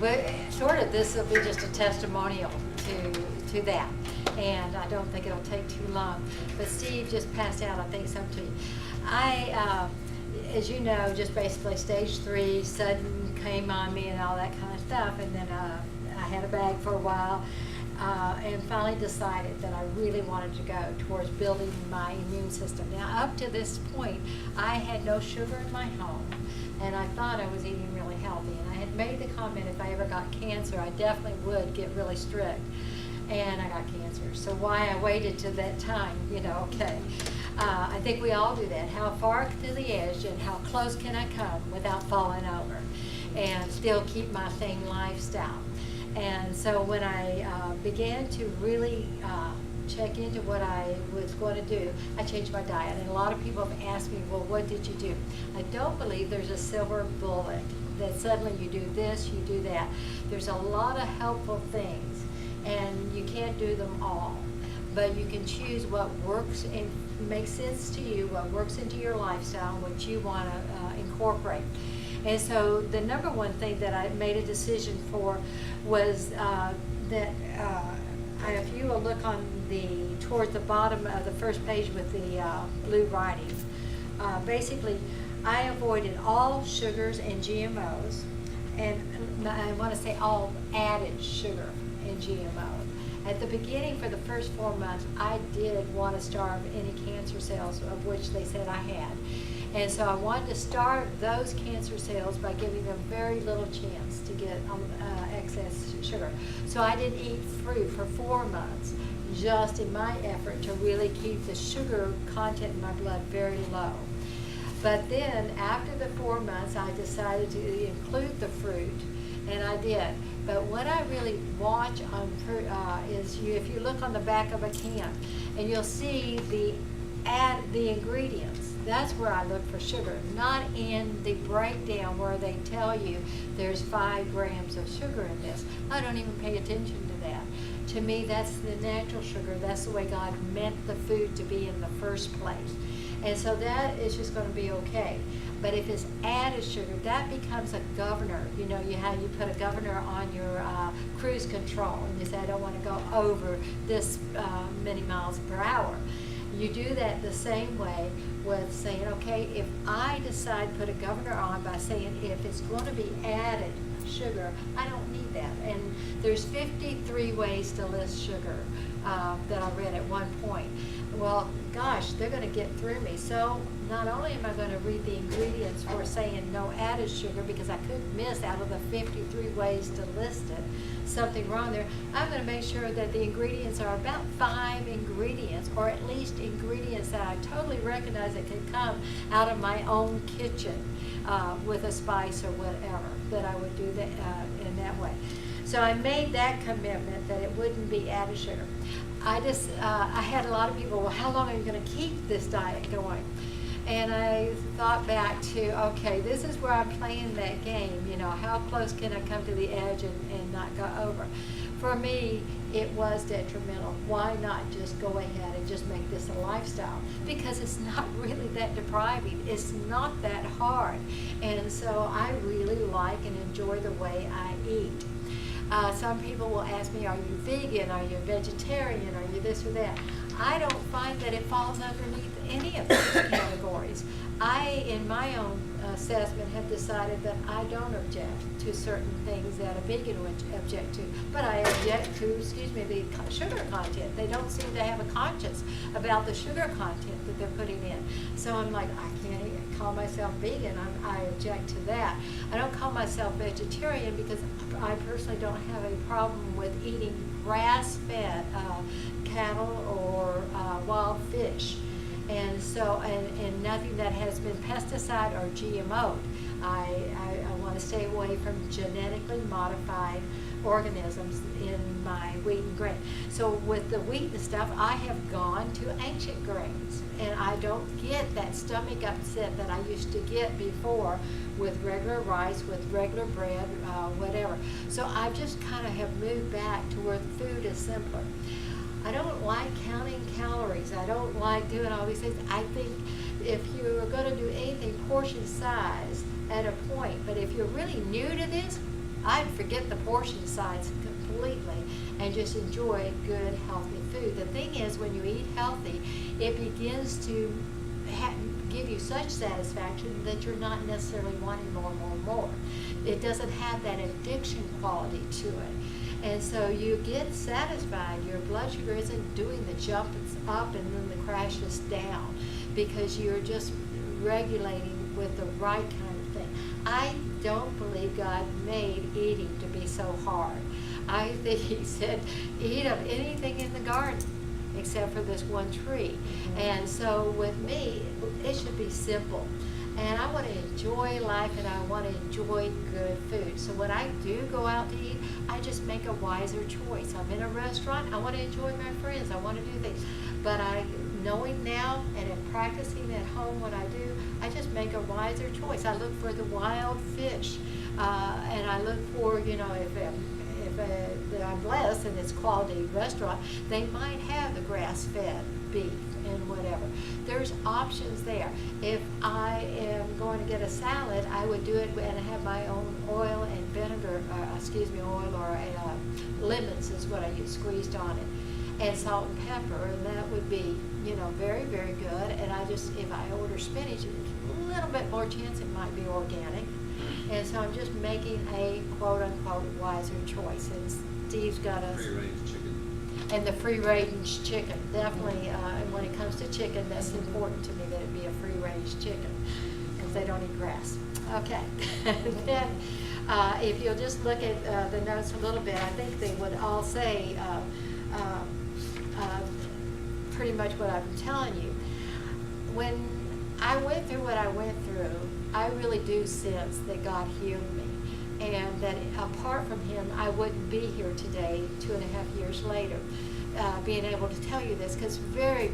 But sort of, this will be just a testimonial to that, and I don't think it'll take too long. But Steve just passed out, I think, something to you. As you know, just basically stage 3, sudden came on me and all that kind of stuff, and then I had a bag for a while, and finally decided that I really wanted to go towards building my immune system. Now, up to this point, I had no sugar in my home, and I thought I was eating really healthy. And I had made the comment if I ever got cancer, I definitely would get really strict. And I got cancer. So why I waited to that time, okay. I think we all do that. How far to the edge and how close can I come without falling over and still keep my same lifestyle? And so when I began to really check into what I was going to do, I changed my diet. And a lot of people have asked me, well, what did you do? I don't believe there's a silver bullet that suddenly you do this, you do that. There's a lot of helpful things, and you can't do them all. But you can choose what works and makes sense to you, what works into your lifestyle, what you want to incorporate. And so the number one thing that I made a decision for was that if you will look on towards the bottom of the first page with the blue writing, basically I avoided all sugars and GMOs, and I want to say all added sugar and GMOs. At the beginning, for the first 4 months, I did want to starve any cancer cells of which they said I had. And so I wanted to starve those cancer cells by giving them very little chance to get excess sugar. So I didn't eat fruit for 4 months, just in my effort to really keep the sugar content in my blood very low. But then after the 4 months, I decided to include the fruit, and I did. But what I really watch on is if you look on the back of a can, and you'll see the ingredients. That's where I look for sugar, not in the breakdown where they tell you there's 5 grams of sugar in this. I don't even pay attention to that. To me, that's the natural sugar. That's the way God meant the food to be in the first place. And so that is just going to be okay. But if it's added sugar, that becomes a governor. You know, how you put a governor on your cruise control, and you say, I don't want to go over this many miles per hour. You do that the same way with saying, okay, if I decide to put a governor on by saying if it's going to be added sugar, I don't need that. And there's 53 ways to list sugar that I read at one point. Well, gosh, they're going to get through me. So not only am I going to read the ingredients for saying no added sugar, because I couldn't miss out of the 53 ways to list it something wrong there, I'm going to make sure that the ingredients are about 5 ingredients, or at least ingredients that I totally recognize that can come out of my own kitchen with a spice or whatever, that I would do that in that way. So I made that commitment that it wouldn't be added sugar. I had a lot of people, well, how long are you going to keep this diet going? And I thought back to, okay, this is where I'm playing that game, how close can I come to the edge and not go over? For me, it was detrimental. Why not just go ahead and just make this a lifestyle? Because it's not really that depriving. It's not that hard. And so I really like and enjoy the way I eat. Some people will ask me, are you vegan? Are you vegetarian? Are you this or that? I don't find that it falls underneath any of those categories. I, in my own assessment, have decided that I don't object to certain things that a vegan would object to, but I object to, the sugar content. They don't seem to have a conscience about the sugar content that they're putting in. So I'm like, I can't call myself vegan. I object to that. I don't call myself vegetarian because I personally don't have a problem with eating grass-fed cattle or wild fish. And so, and nothing that has been pesticide or GMO'd. I want to stay away from genetically modified organisms in my wheat and grain. So with the wheat and stuff, I have gone to ancient grains, and I don't get that stomach upset that I used to get before with regular rice, with regular bread, whatever. So I just kind of have moved back to where food is simpler. I don't like counting calories. I don't like doing all these things. I think if you're going to do anything, portion size at a point. But if you're really new to this, I'd forget the portion size completely and just enjoy good, healthy food. The thing is, when you eat healthy, it begins to give you such satisfaction that you're not necessarily wanting more and more and more. It doesn't have that addiction quality to it. And so you get satisfied. Your blood sugar isn't doing the jump up and then the crashes down, because you're just regulating with the right kind of thing. I don't believe God made eating to be so hard. I think he said, eat of anything in the garden except for this one tree. Mm-hmm. And so with me, it should be simple. And I want to enjoy life, and I want to enjoy good food. So when I do go out to eat, I just make a wiser choice. I'm in a restaurant, I want to enjoy my friends, I want to do things. But knowing now and in practicing at home what I do, I just make a wiser choice. I look for the wild fish, and I look for, if I'm blessed and it's quality restaurant, they might have the grass-fed beef and whatever. There's options there. If I am going to get a salad, I would do it and have my own oil and vinegar, oil or lemons is what I use squeezed on it, and salt and pepper, and that would be, very, very good. And if I order spinach, it's a little bit more chance it might be organic. And so I'm just making a quote-unquote wiser choice. And Steve's got us. Free-range chicken. And the free-range chicken, definitely. And when it comes to chicken, that's important to me that it be a free-range chicken, because they don't eat grass. Okay. Then, if you'll just look at the notes a little bit, I think they would all say pretty much what I've been telling you. When I went through what I went through, I really do sense that God healed me, and that apart from him, I wouldn't be here today, 2.5 years later, being able to tell you this, because very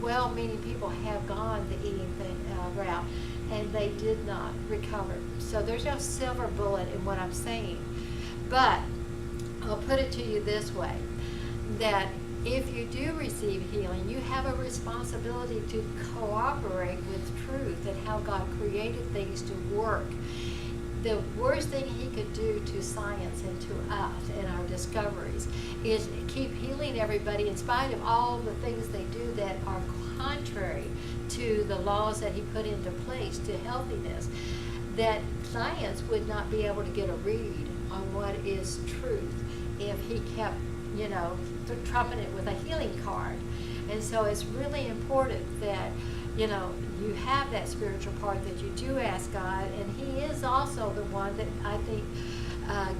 well-meaning people have gone the eating route, and they did not recover. So there's no silver bullet in what I'm saying. But I'll put it to you this way, that if you do receive healing, you have a responsibility to cooperate with truth and how God created things to work. The worst thing he could do to science and to us and our discoveries is keep healing everybody in spite of all the things they do that are contrary to the laws that he put into place to healthiness. That science would not be able to get a read on what is truth if he kept, trumping it with a healing card. And so it's really important that, you have that spiritual part, that you do ask God, and he is also the one that I think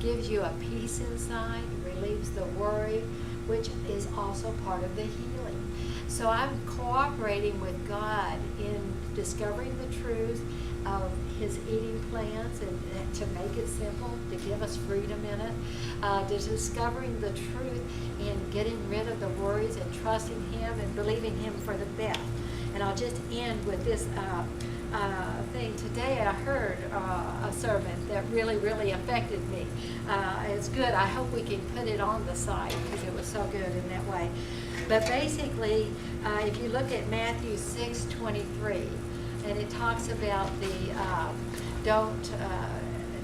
gives you a peace inside, relieves the worry, which is also part of the healing. So I'm cooperating with God in discovering the truth of his eating plans, and to make it simple, to give us freedom in it, to discovering the truth and getting rid of the worries and trusting him and believing him for the best. And I'll just end with this thing. Today I heard a sermon that really, really affected me. It's good. I hope we can put it on the site, because it was so good in that way. But basically, if you look at Matthew 6:23, and it talks about the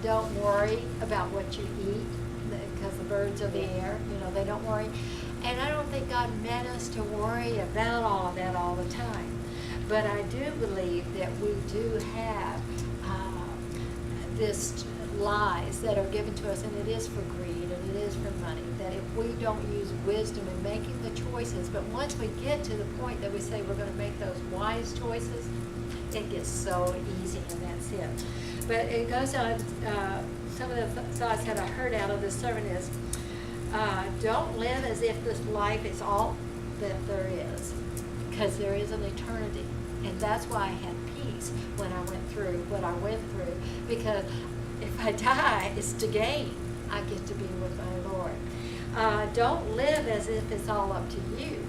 don't worry about what you eat, because the birds of the air, they don't worry. And I don't think God meant us to worry about all of that all the time. But I do believe that we do have this lies that are given to us, and it is for greed and it is for money, that if we don't use wisdom in making the choices, but once we get to the point that we say we're going to make those wise choices, it gets so easy, and that's it. But it goes on, some of the thoughts that I heard out of this sermon is, don't live as if this life is all that there is, because there is an eternity. And that's why I had peace when I went through what I went through, because if I die, it's to gain. I get to be with my Lord. Don't live as if it's all up to you,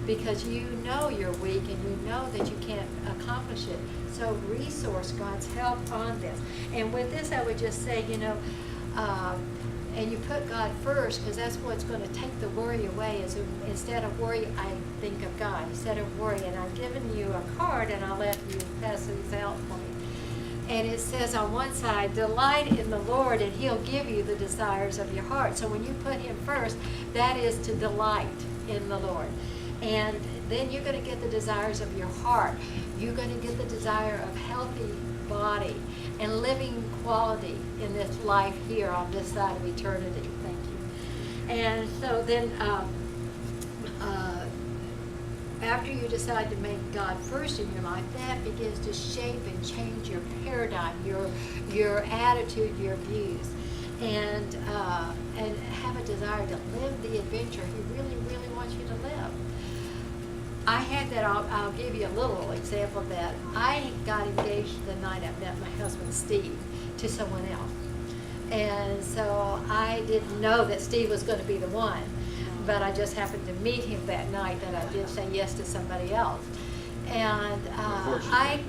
because you know you're weak and you know that you can't accomplish it. So resource God's help on this. And with this, I would just say, and you put God first, because that's what's going to take the worry away. Is instead of worry, I think of God. Instead of worry, and I've given you a card, and I'll let you pass these out for me. And it says on one side, delight in the Lord and He'll give you the desires of your heart. So when you put Him first, that is to delight in the Lord. And then you're going to get the desires of your heart. You're going to get the desire of healthy body and living quality in this life here on this side of eternity. Thank you. And so then after you decide to make God first in your life, that begins to shape and change your paradigm, your attitude, your views, and have a desire to live the adventure He really, really wants you to live. I had that, I'll give you a little example of that. I got engaged the night I met my husband, Steve, to someone else. And so I didn't know that Steve was going to be the one, but I just happened to meet him that night that I did say yes to somebody else. And Of course you I...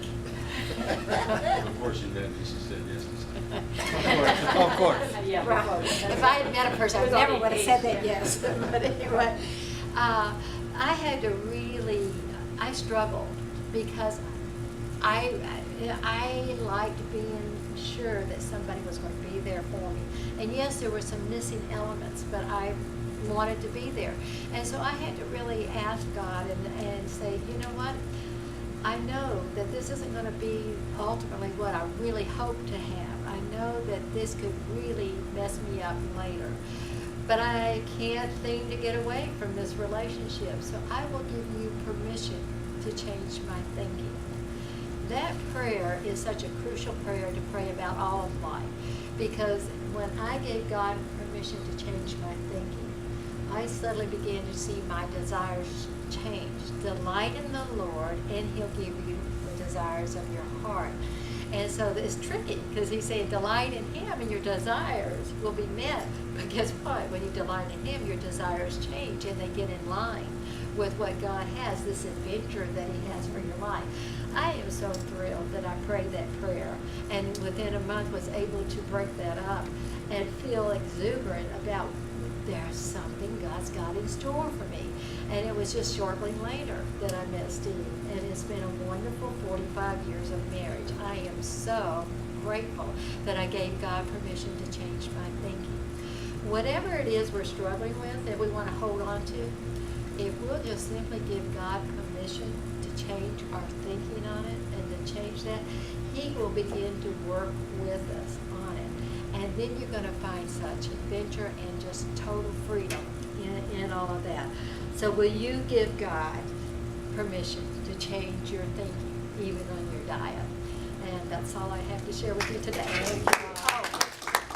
did. Of course you did. She said yes to something. Of course. Yeah, Right. before. If I had met a person, I It was never on would have the said that page, yes. But anyway, I had to really, I struggled because I liked being sure that somebody was going to be there for me. And yes, there were some missing elements, but I wanted to be there. And so I had to really ask God and say, you know what? I know that this isn't going to be ultimately what I really hope to have. I know that this could really mess me up later. But I can't seem to get away from this relationship. So I will give you permission to change my thinking. That prayer is such a crucial prayer to pray about all of life. Because when I gave God permission to change my thinking, I suddenly began to see my desires change. Delight in the Lord, and He'll give you the desires of your heart. And so it's tricky, because He's saying delight in Him and your desires will be met. But guess what? When you delight in Him, your desires change, and they get in line with what God has, this adventure that He has for your life. I am so thrilled that I prayed that prayer, and within a month was able to break that up and feel exuberant about there's something God's got in store for me. And it was just shortly later that I met Steve, and it's been a wonderful 45 years of marriage. I am so grateful that I gave God permission to change my thinking. Whatever it is we're struggling with that we want to hold on to, if we'll just simply give God permission to change our thinking on it and to change that, He will begin to work with us on it. And then you're going to find such adventure and just total freedom in all of that. So will you give God permission to change your thinking, even on your diet? And that's all I have to share with you today. Oh,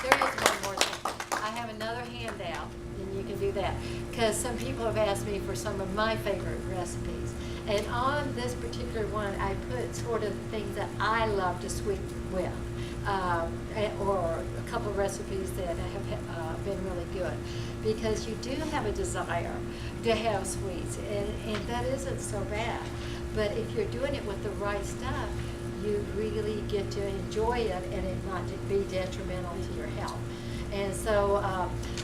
there is one more thing. I have another handout, and you can do that. Because some people have asked me for some of my favorite recipes. And on this particular one, I put sort of things that I love to sweep with. Or a couple of recipes that have been really good, because you do have a desire to have sweets, and that isn't so bad. But if you're doing it with the right stuff, you really get to enjoy it and it not to be detrimental to your health. And so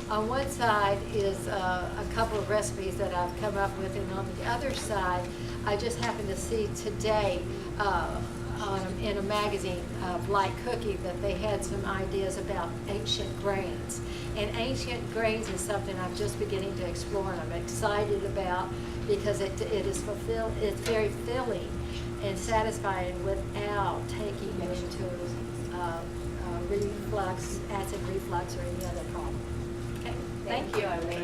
on one side is a couple of recipes that I've come up with, and on the other side, I just happened to see today in a magazine of Light Cooking that they had some ideas about ancient grains. And ancient grains is something I'm just beginning to explore, and I'm excited about, because it is fulfilled. It's very filling and satisfying without taking you into reflux, acid reflux, or any other problem. Okay, Thank you, Eileen.